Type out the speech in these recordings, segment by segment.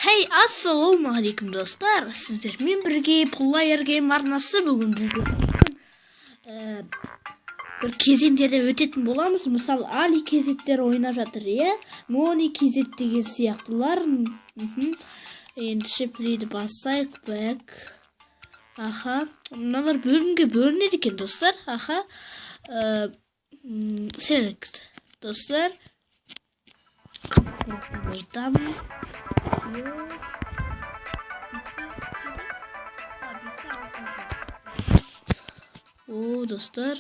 Hey, assalomualaikum dostlar. Sizlerмен бірге Player Game арнасы бүгін бір кезеңдерде өтетін боламыз. Мысалы, Али кезеттер ойнап жатыр, иә? Мони кезет деген сияқтылар. Енді шеплейді бассайық, бәк. Аха, мыналар бөлімге бөлінеді екен, достар. Аха, select, достар. Buradan Oo dostlar.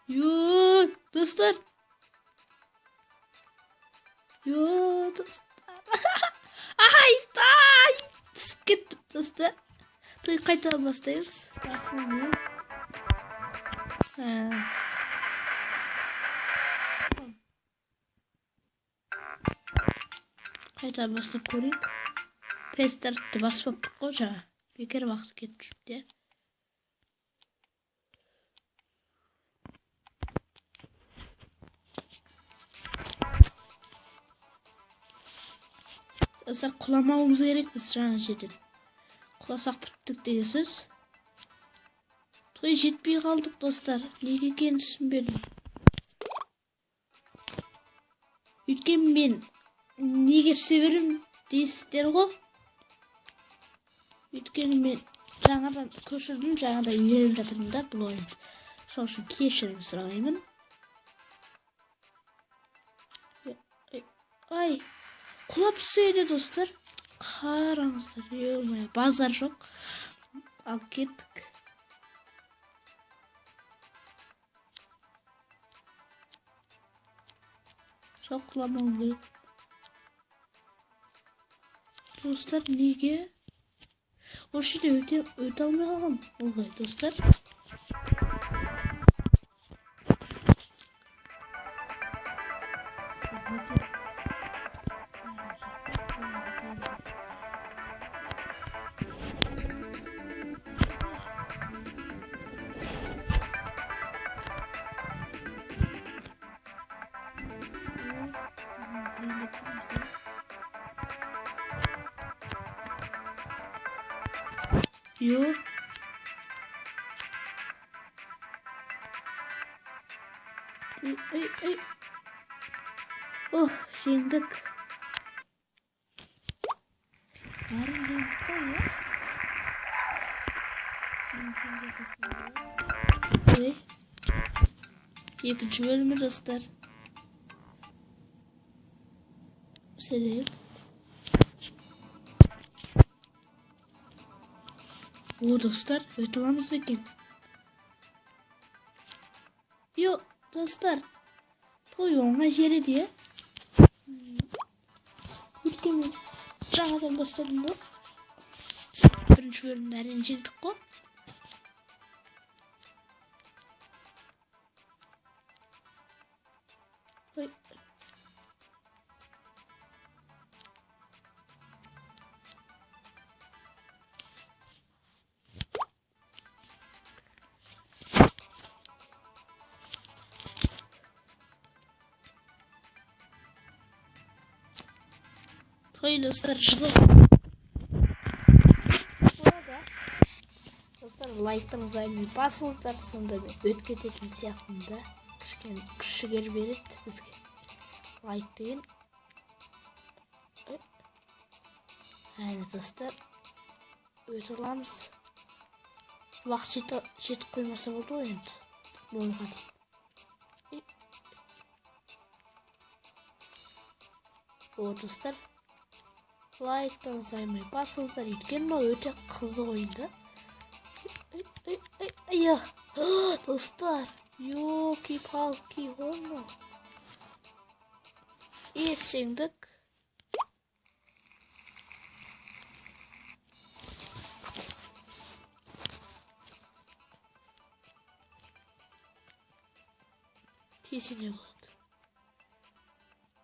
Yo dostlar. Yo dostlar. Ay tay. Skip dostlar. Tık kayıt bastayız. Қайта бастап көрейік. Пестартты баспаптық қой жаңа. Бекер уақыт кетіп жүріпті. Достар, құламауымыз керек біз жаңа жерден. Құласақ біттік деген сөз. Той жетпей қалдық достар. Неге екенін түсінбедім. Өйткені мен неге түсе берем дейсіздер ғой. Өйткені мен жаңадан көшірдім, жаңадан үйреніп жатырмын да бұл ойынды. Сол үшін кешірім сұраймын. Ай, құлап түседі достар. Қараңыздар, базар жоқ. Ал кеттік. Жоқ, құламауым керек. Dostlar, неге? Осы жерде өте алмай қалғам. Олғай, достар. Yo. Ay. Oh, жеңдік. Ой. Екінші бөлімі достар. Select. О, достар, өте аламыз ба екен? Йо, достар, той оңай жері де. Өйткені жаңадан бастадым да. Бірінші бөлімді әрең жеңдік қой. Ой. Той достар жылы. Достар, лайктарыңызды айлы басыңыздар, сонда мен өт кететін сияқтымда. Кішкен күшігер береді бізге. Лайк деген. Әне достар, өт аламыз. Уақыт жетіп қоймаса болды ғой енді. Болға дейін. О, достар. Лайктарыңызды айлы басыңыздар, өткен ба өте қызық ойынды. Ай, достар, ёлки-палки, оны. Жеңдік. Кесене болады.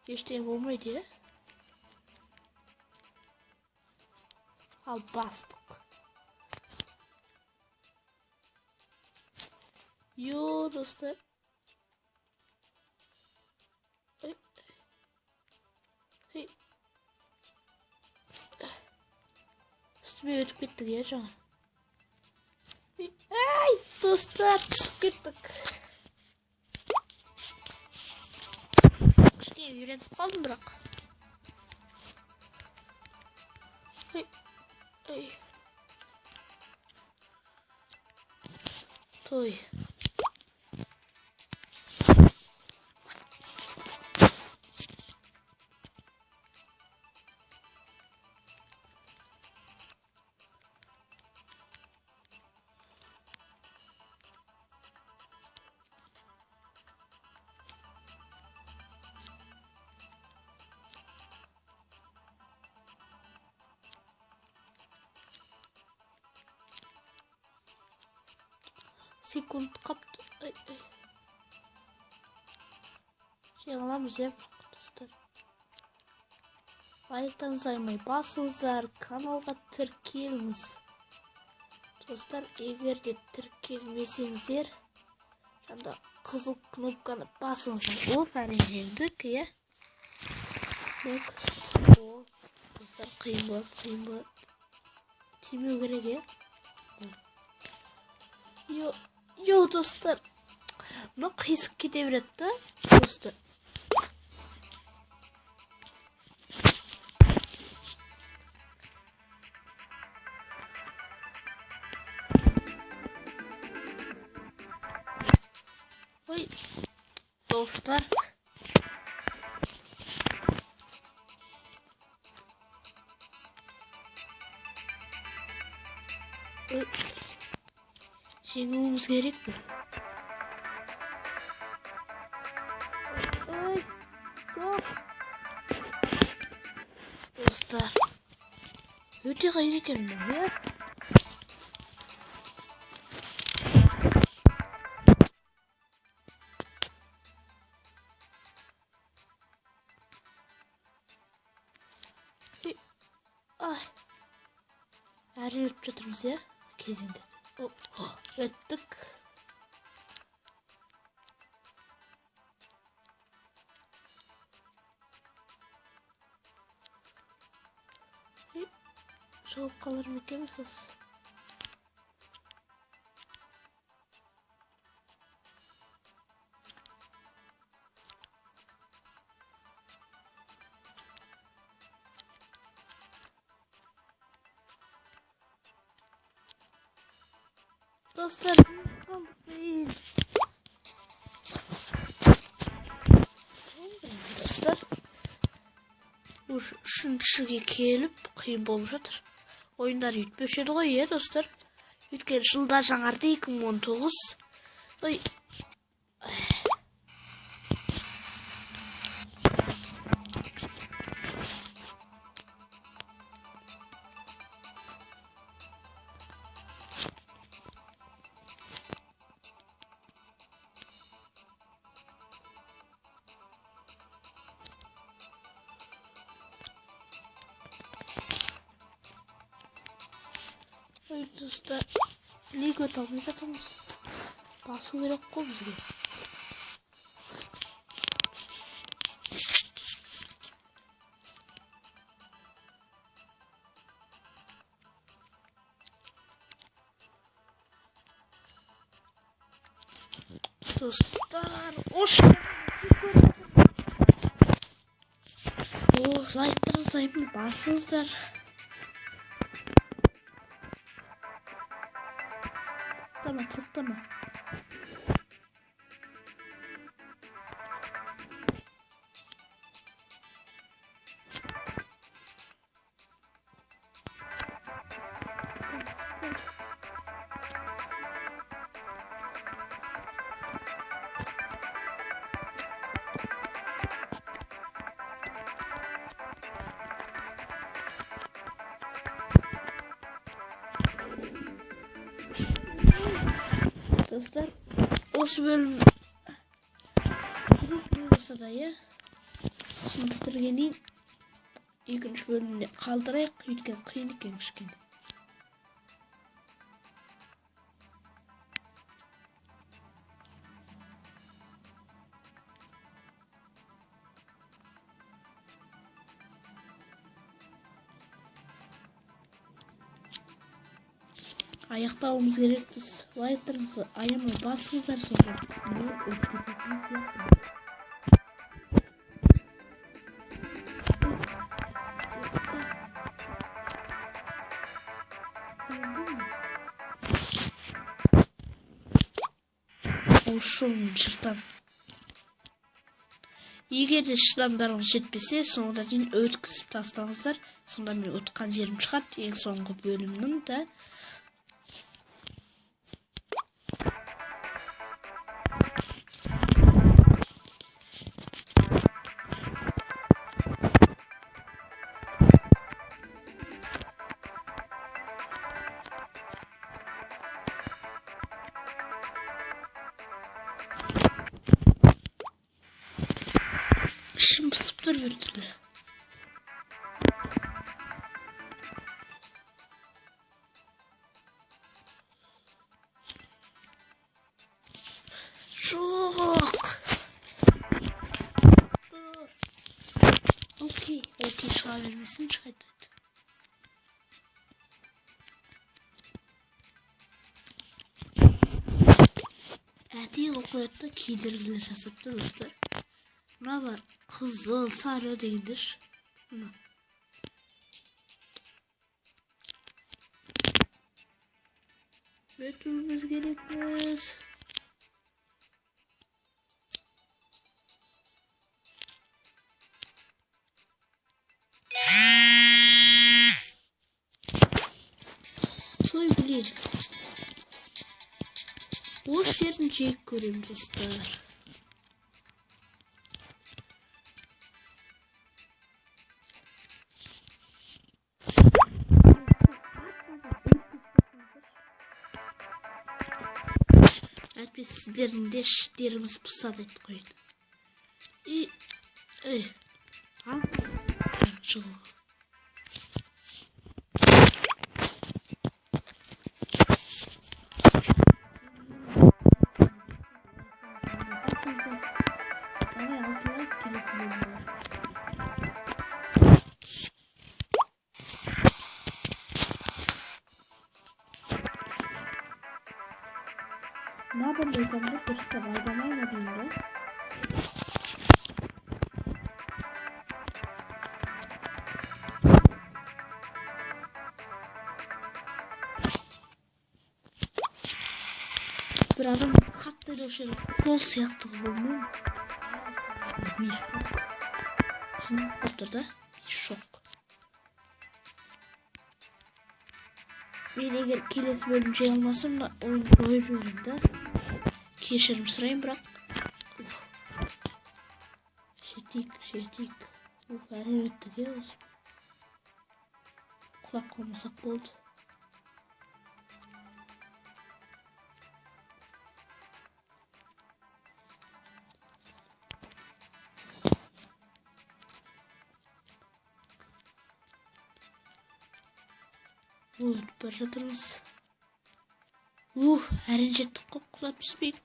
Ештеңе болмайды, е? Ал бастық. Yo dostlar. Hey. өтіп кеттік иә жаңа. Ай, достар, түсіп кеттік. Кішкене үйреніп қалдым бірақ. Ай. Той. Секунд қапты. Жеңіламыз иә достар. Лайктарыңызды аямай басыңыздар, каналға тіркеліңіз. Достар, егер де тіркелмесеңіздер, жанда қызыл кнопканы басыңыздар. Оп, әрең жеңдік, иә. Next. Достар, қиын болады. Тимеу керек, иә. Йо, достар. Мына қисық кете береді да, достар. Ой, достар. Ой. Жеңуіміз керек пе? Ой, жоқ. Достар, өте қиын екен бұл, иә? Ай, әрі өтіп жатырмыз, иә? Кезеңде. Өттік. Шығып қалар ма екенсіз? Dostlar, dostlar, үшіншіге келіп қиын болып жатыр. Ойындар үйтпеуші еді ғой, иә достар. Өткен жылда жаңарды 2019. Ой. Ой, достар, лига табылып жатырмыз. Басу керек қой бізге. Достар, лайктарыңызды аямай басыңыздар. Тоқтама. Dostlar, осы бөлім болса да, иә, сосын бітіргеннен екінші бөлімде қалдырайық, өйткені қиын екен кішкене. аяқтауымыз керекпіз. Лайктарыңызды аямай басыңыздар, сонда мен өтіп кететін сияқтымын. Ошоң шыртан. Егер де шыдамдарыңыз жетпесе, соңына дейін өткізіп тастаңыздар. Сонда мен өткен жерім шығады, ең соңғы бөлімнің да. Ішім пысып тұр бір түрлі. Жоқ. Окей, шыға бермесін, шығайды. Әдейі қояды, кедергілер жасапты, достар. Мыналар қызыл, сары дегендер. Өтуіміз керекпіз. Ой, блин. Boş жерін жек көрем, достар. Әйтпесе сіздердің де іштеріңіз пысады ет қойды. Жығылға. Ne yapalım hocam? İşte bayramayla bilmiyorum. Bir adam katları şöyle kol siyahtı olmuyor mu? Bir şok. Şimdi ortada bir şok. Ben eğer kelesi bölüm şey almasam da oyun koyuyorum da. Keşirim sırayım bırak. Şetik. Her öttük ya. Kulak koymasak oldu. Ötüp жатырмыз. Әрең жеттік қой, құлап түспейік.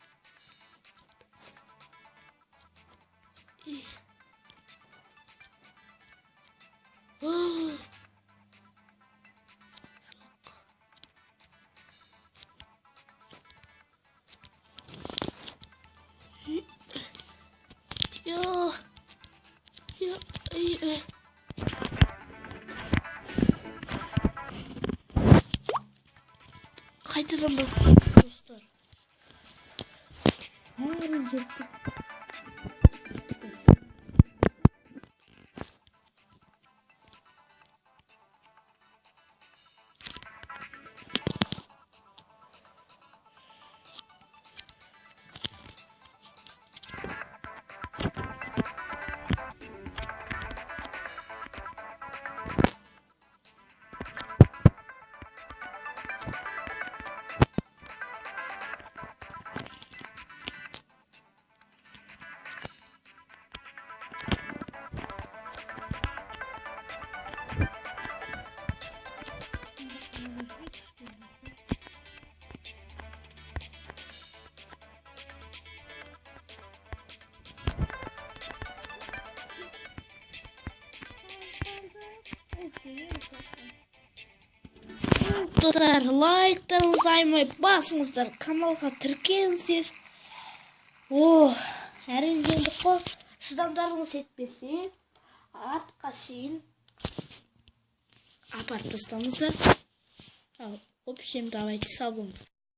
Қайтадан бақылап достар. Әрең жеттік. достар, лайктарыңызды аймай басыңыздар, каналға тіркеліңіздер. Әрең жеңдік қой. Шыдамдарыңыз жетпесе, артқа шейін апарып тастаңыздар. В общем, давайте салбыңыз.